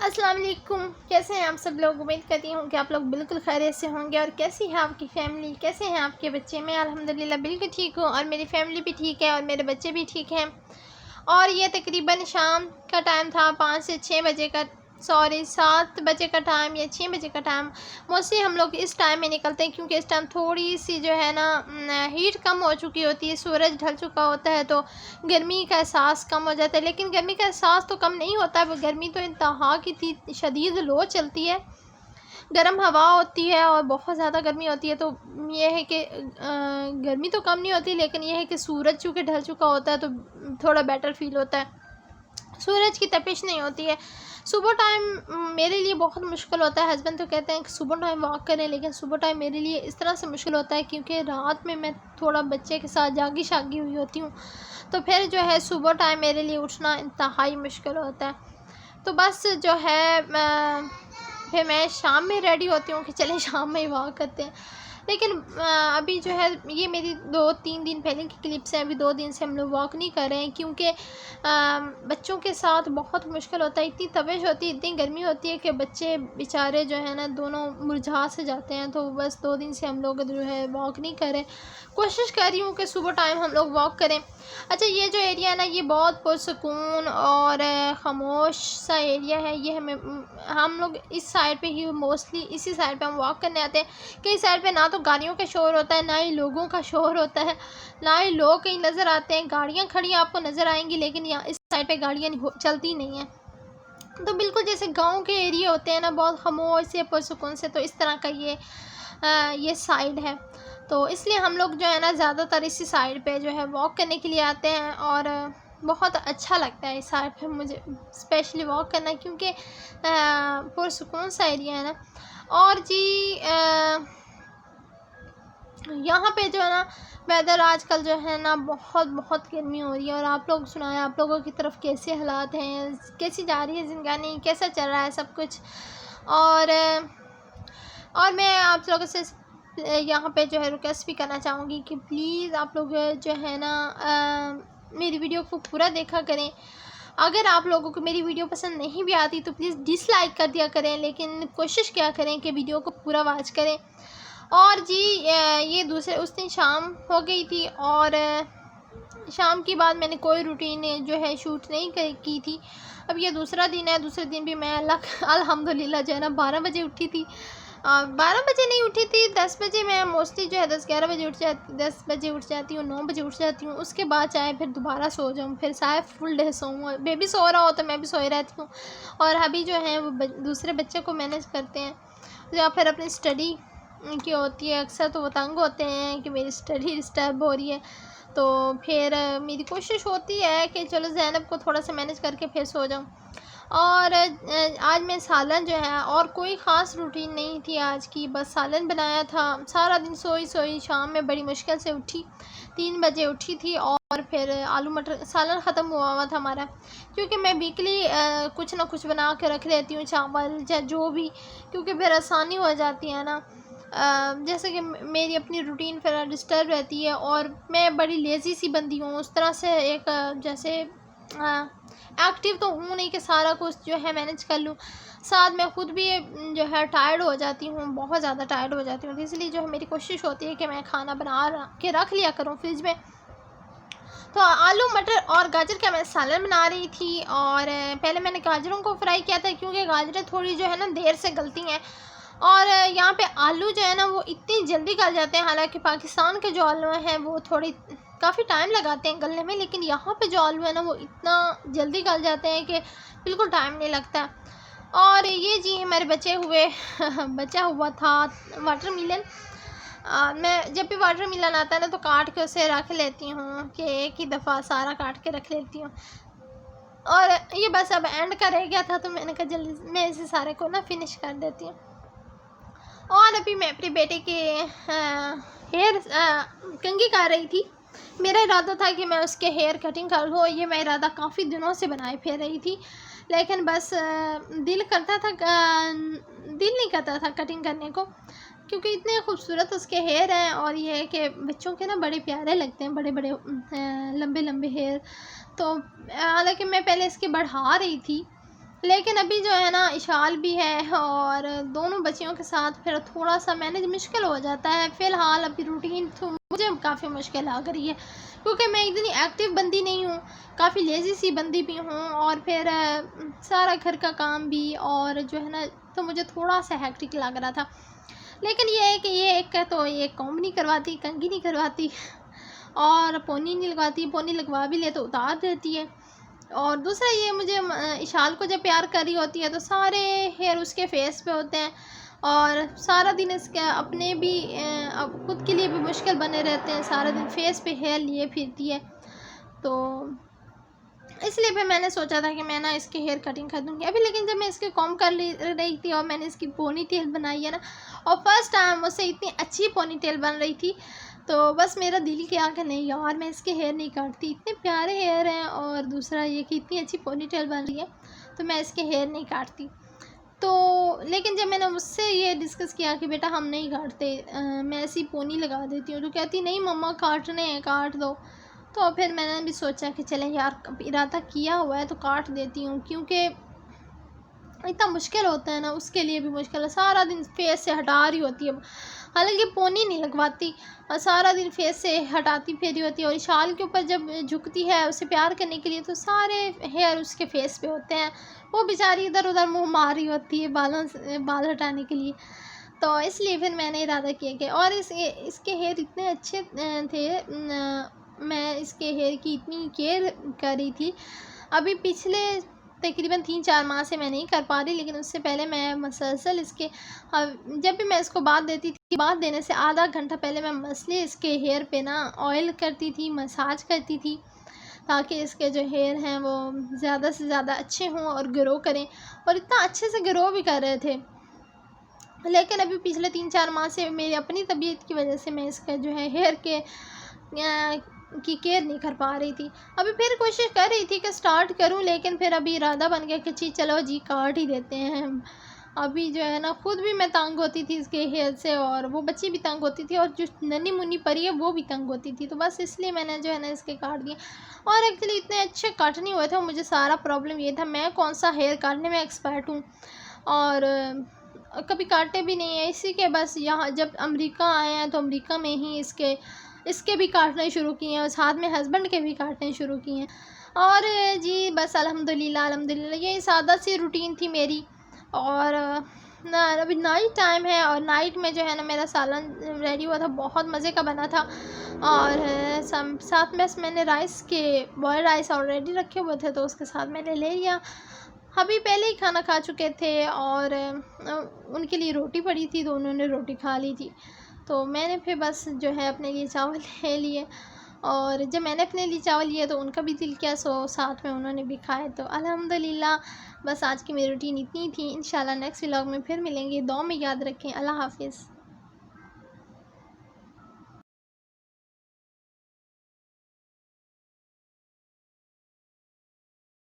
अस्सलाम वालेकुम। कैसे हैं आप सब लोग। उम्मीद करती हूँ कि आप लोग बिल्कुल खैरियत से होंगे। और कैसी है आपकी फ़ैमिली, कैसे हैं आपके बच्चे। मैं अल्हम्दुलिल्लाह बिल्कुल ठीक हूँ और मेरी फ़ैमिली भी ठीक है और मेरे बच्चे भी ठीक हैं। और ये तकरीबन शाम का टाइम था, 5 से 6 बजे का, सॉरी 7 बजे का टाइम या 6 बजे का टाइम। मोस्टली हम लोग इस टाइम में निकलते हैं क्योंकि इस टाइम थोड़ी सी जो है ना हीट कम हो चुकी होती है, सूरज ढल चुका होता है तो गर्मी का एहसास कम हो जाता है। लेकिन गर्मी का एहसास तो कम नहीं होता, वो गर्मी तो इंतहा की शदीद लो चलती है, गर्म हवा होती है और बहुत ज़्यादा गर्मी होती है। तो ये है कि गर्मी तो कम नहीं होती, लेकिन ये है कि सूरज चूँकि ढल चुका होता है तो थोड़ा बेटर फील होता है, सूरज की तपिश नहीं होती है। सुबह टाइम मेरे लिए बहुत मुश्किल होता है। हस्बैंड तो कहते हैं कि सुबह टाइम वॉक करें, लेकिन सुबह टाइम मेरे लिए इस तरह से मुश्किल होता है क्योंकि रात में मैं थोड़ा बच्चे के साथ जागी शागी हुई होती हूँ, तो फिर जो है सुबह टाइम मेरे लिए उठना इंतहाई मुश्किल होता है। तो बस जो है फिर मैं शाम में रेडी होती हूँ कि चलें शाम में ही वॉक करते हैं। लेकिन अभी जो है ये मेरी 2-3 दिन पहले की क्लिप्स हैं। अभी 2 दिन से हम लोग वॉक नहीं कर रहे हैं क्योंकि बच्चों के साथ बहुत मुश्किल होता है। इतनी तपिश होती है, इतनी गर्मी होती है कि बच्चे बेचारे जो है ना दोनों मुरझा से जाते हैं। तो बस 2 दिन से हम लोग जो है वॉक नहीं कर रहे। कोशिश कर रही हूँ कि सुबह टाइम हम लोग वॉक करें। अच्छा, ये जो एरिया है ना ये बहुत पुरसकून और ख़ामोश सा एरिया है। ये हम लोग इस साइड पे ही मोस्टली इसी साइड पे हम वॉक करने आते हैं। कई साइड पे ना तो गाड़ियों का शोर होता है, ना ही लोगों का शोर होता है, ना ही लोग कहीं नज़र आते हैं। गाड़ियाँ खड़ी आपको नज़र आएंगी, लेकिन यहाँ इस साइड पे गाड़ियाँ चलती नहीं हैं। तो बिल्कुल जैसे गांव के एरिया होते हैं ना, बहुत खामोश से पुरसकून से, तो इस तरह का ये साइड है। तो इसलिए हम लोग जो है ना ज़्यादातर इसी साइड पे जो है वॉक करने के लिए आते हैं और बहुत अच्छा लगता है इस साइड पे मुझे स्पेशली वॉक करना क्योंकि पुरसकून सा एरिया है ना। और जी यहाँ पे जो है ना वेदर आजकल जो है ना बहुत बहुत गर्मी हो रही है। और आप लोग सुनाएं, आप लोगों की तरफ कैसे हालात हैं, कैसी जा रही है ज़िंदगानी, कैसा चल रहा है सब कुछ। और मैं आप लोगों से यहाँ पे जो है रिक्वेस्ट भी करना चाहूँगी कि प्लीज़ आप लोग जो है ना मेरी वीडियो को पूरा देखा करें। अगर आप लोगों को मेरी वीडियो पसंद नहीं भी आती तो प्लीज़ डिसलाइक कर दिया करें, लेकिन कोशिश क्या करें कि वीडियो को पूरा वॉच करें। और जी ये दूसरे उस दिन शाम हो गई थी और शाम के बाद मैंने कोई रूटीन जो है शूट नहीं की थी। अब ये दूसरा दिन है, दूसरे दिन भी मैं अल्हम्दुलिल्लाह जो है ना 12 बजे उठी थी। 12 बजे नहीं उठी थी, 10 बजे मैं मोस्टली जो है 10-11 बजे उठ जाती, 10 बजे उठ जाती हूँ, 9 बजे उठ जाती हूँ। उसके बाद चाहे फिर दोबारा सो जाऊँ, फिर शायद फुल डे सोऊँ। बेबी सो रहा हो तो मैं भी सोई रहती हूँ और अभी जो है वो दूसरे बच्चे को मैनेज करते हैं या फिर अपनी स्टडी की होती है। अक्सर तो वो तंग होते हैं कि मेरी स्टडी डिस्टर्ब हो रही है, तो फिर मेरी कोशिश होती है कि चलो ज़ैनब को थोड़ा सा मैनेज करके फिर सो जाऊँ। और आज मैं सालन जो है, और कोई ख़ास रूटीन नहीं थी आज की, बस सालन बनाया था। सारा दिन सोई सोई, शाम में बड़ी मुश्किल से उठी, 3 बजे उठी थी और फिर आलू मटर सालन ख़त्म हुआ था हमारा, क्योंकि मैं वीकली कुछ ना कुछ बना के रख लेती हूँ, चावल या जो भी, क्योंकि फिर आसानी हो जाती है ना। जैसे कि मेरी अपनी रूटीन फिर डिस्टर्ब रहती है और मैं बड़ी लेज़ी सी बंदी हूँ उस तरह से। एक जैसे एक्टिव तो हूँ नहीं कि सारा कुछ जो है मैनेज कर लूँ, साथ में ख़ुद भी जो है टायर्ड हो जाती हूँ, बहुत ज़्यादा टायर्ड हो जाती हूँ। तो इसलिए जो है मेरी कोशिश होती है कि मैं खाना बना के रख लिया करूँ फ्रिज में। तो आलू मटर और गाजर का मैं सालन बना रही थी और पहले मैंने गाजरों को फ्राई किया था क्योंकि गाजरें थोड़ी जो है ना देर से गलती हैं और यहाँ पे आलू जो है ना वो इतनी जल्दी गल जाते हैं। हालांकि पाकिस्तान के जो आलू हैं वो थोड़ी काफ़ी टाइम लगाते हैं गलने में, लेकिन यहाँ पे जो आलू है ना वो इतना जल्दी गल जाते हैं कि बिल्कुल टाइम नहीं लगता। और ये जी हमारे बचा हुआ था वाटर मिलन। मैं जब भी वाटर मिलन आता है ना तो काट के उसे रख लेती हूँ कि एक ही दफ़ा सारा काट के रख लेती हूँ। और ये बस अब एंड का रह गया था तो मैंने कहा जल्दी मैं इसे सारे को ना फिनिश कर देती हूँ। और अभी मैं अपने बेटे के हेयर कंघी कर रही थी। मेरा इरादा था कि मैं उसके हेयर कटिंग कर लूँ, ये मैं इरादा काफ़ी दिनों से बनाए फिर रही थी, लेकिन बस दिल नहीं करता था कटिंग करने को, क्योंकि इतने खूबसूरत उसके हेयर हैं। और ये है कि बच्चों के ना बड़े प्यारे लगते हैं, बड़े बड़े लंबे लंबे हेयर। तो हालांकि मैं पहले इसके बढ़ा रही थी लेकिन अभी जो है ना इशाल भी है और दोनों बच्चियों के साथ फिर थोड़ा सा मैनेज मुश्किल हो जाता है। फ़िलहाल अभी रूटीन तो मुझे काफ़ी मुश्किल लग रही है, क्योंकि मैं इतनी एक्टिव बंदी नहीं हूँ, काफ़ी लेज़ी सी बंदी भी हूँ, और फिर सारा घर का काम भी, और जो है ना तो मुझे थोड़ा सा हेक्टिक लग रहा था। लेकिन ये है कि ये एक है तो ये कॉम्ब नहीं करवाती, कंघी नहीं करवाती और पोनी नहीं लगवाती, पोनी लगवा भी ले तो उतार देती है। और दूसरा ये मुझे इशाल को जब प्यार कर रही होती है तो सारे हेयर उसके फेस पे होते हैं, और सारा दिन इसके अपने भी अब खुद के लिए भी मुश्किल बने रहते हैं, सारा दिन फेस पे हेयर लिए फिरती है। तो इसलिए फिर मैंने सोचा था कि मैं ना इसके हेयर कटिंग कर दूँगी अभी। लेकिन जब मैं इसके कॉम्ब कर रही थी और मैंने इसकी पोनी टेल बनाई है ना, और फर्स्ट टाइम मुझसे इतनी अच्छी पोनी टेल बन रही थी, तो बस मेरा दिल किया कि नहीं यार मैं इसके हेयर नहीं काटती, इतने प्यारे हेयर हैं, और दूसरा ये कि इतनी अच्छी पोनी टेल बन रही है तो मैं इसके हेयर नहीं काटती। तो लेकिन जब मैंने उससे ये डिस्कस किया कि बेटा हम नहीं काटते, मैं ऐसी पोनी लगा देती हूँ, तो कहती नहीं मम्मा काटने हैं, काट दो। तो फिर मैंने भी सोचा कि चलें यार, इरादा किया हुआ है तो काट देती हूँ, क्योंकि इतना मुश्किल होता है ना, उसके लिए भी मुश्किल है, सारा दिन फेस से हटा रही होती है। हालांकि पोनी नहीं लगवाती और सारा दिन फेस से हटाती फेरी होती है, और शाल के ऊपर जब झुकती है उसे प्यार करने के लिए तो सारे हेयर उसके फेस पे होते हैं, वो बेचारी इधर उधर मुंह मार रही होती है बालों से बाल हटाने के लिए। तो इसलिए फिर मैंने इरादा किया कि, और इसके हेयर इतने अच्छे थे, मैं इसके हेयर की इतनी केयर कर रही थी। अभी पिछले तकरीबन 3-4 माह से मैं नहीं कर पा रही, लेकिन उससे पहले मैं मसलसल इसके जब भी मैं इसको बात देती थी, बात देने से आधा घंटा पहले मैं मसले इसके हेयर पे ना ऑयल करती थी, मसाज करती थी, ताकि इसके जो हेयर हैं वो ज़्यादा से ज़्यादा अच्छे हों और ग्रो करें, और इतना अच्छे से ग्रो भी कर रहे थे। लेकिन अभी पिछले 3-4 माह से मेरी अपनी तबीयत की वजह से मैं इसका जो है हेयर के की केयर नहीं कर पा रही थी। अभी फिर कोशिश कर रही थी कि स्टार्ट करूं, लेकिन फिर अभी इरादा बन गया कि चलो जी काट ही देते हैं हम। अभी जो है ना खुद भी मैं तंग होती थी इसके हेयर से, और वो बच्ची भी तंग होती थी, और जो नन्ही मुन्नी परी है वो भी तंग होती थी, तो बस इसलिए मैंने जो है ना इसके काट दिए। और एक्चुअली इतने अच्छे कट नहीं हुए थे, मुझे सारा प्रॉब्लम ये था, मैं कौन सा हेयर काटने में एक्सपर्ट हूँ, और कभी काटे भी नहीं है। इसी के बस यहाँ जब अमेरिका आए हैं तो अमेरिका में ही इसके भी काटने शुरू किए हैं, और साथ में हस्बैंड के भी काटने शुरू किए हैं। और जी बस अल्हम्दुलिल्लाह अल्हम्दुलिल्लाह यही सादा सी रूटीन थी मेरी। और ना अभी नाइट टाइम है, और नाइट में जो है ना मेरा सालन रेडी हुआ था, बहुत मज़े का बना था। और साथ में मैंने राइस के बॉयल राइस ऑलरेडी रखे हुए थे, तो उसके साथ मैंने ले लिया। अभी पहले ही खाना खा चुके थे, और उनके लिए रोटी पड़ी थी तो उन्होंने रोटी खा ली थी। तो मैंने फिर बस जो है अपने लिए चावल ले लिए, और जब मैंने अपने लिए चावल लिए तो उनका भी दिल किया, सो साथ में उन्होंने भी खाए। तो अल्हम्दुलिल्लाह बस आज की मेरी रूटीन इतनी थी। इंशाल्लाह नेक्स्ट व्लॉग में फिर मिलेंगे। दुआ में याद रखें। अल्लाह हाफ़िज़।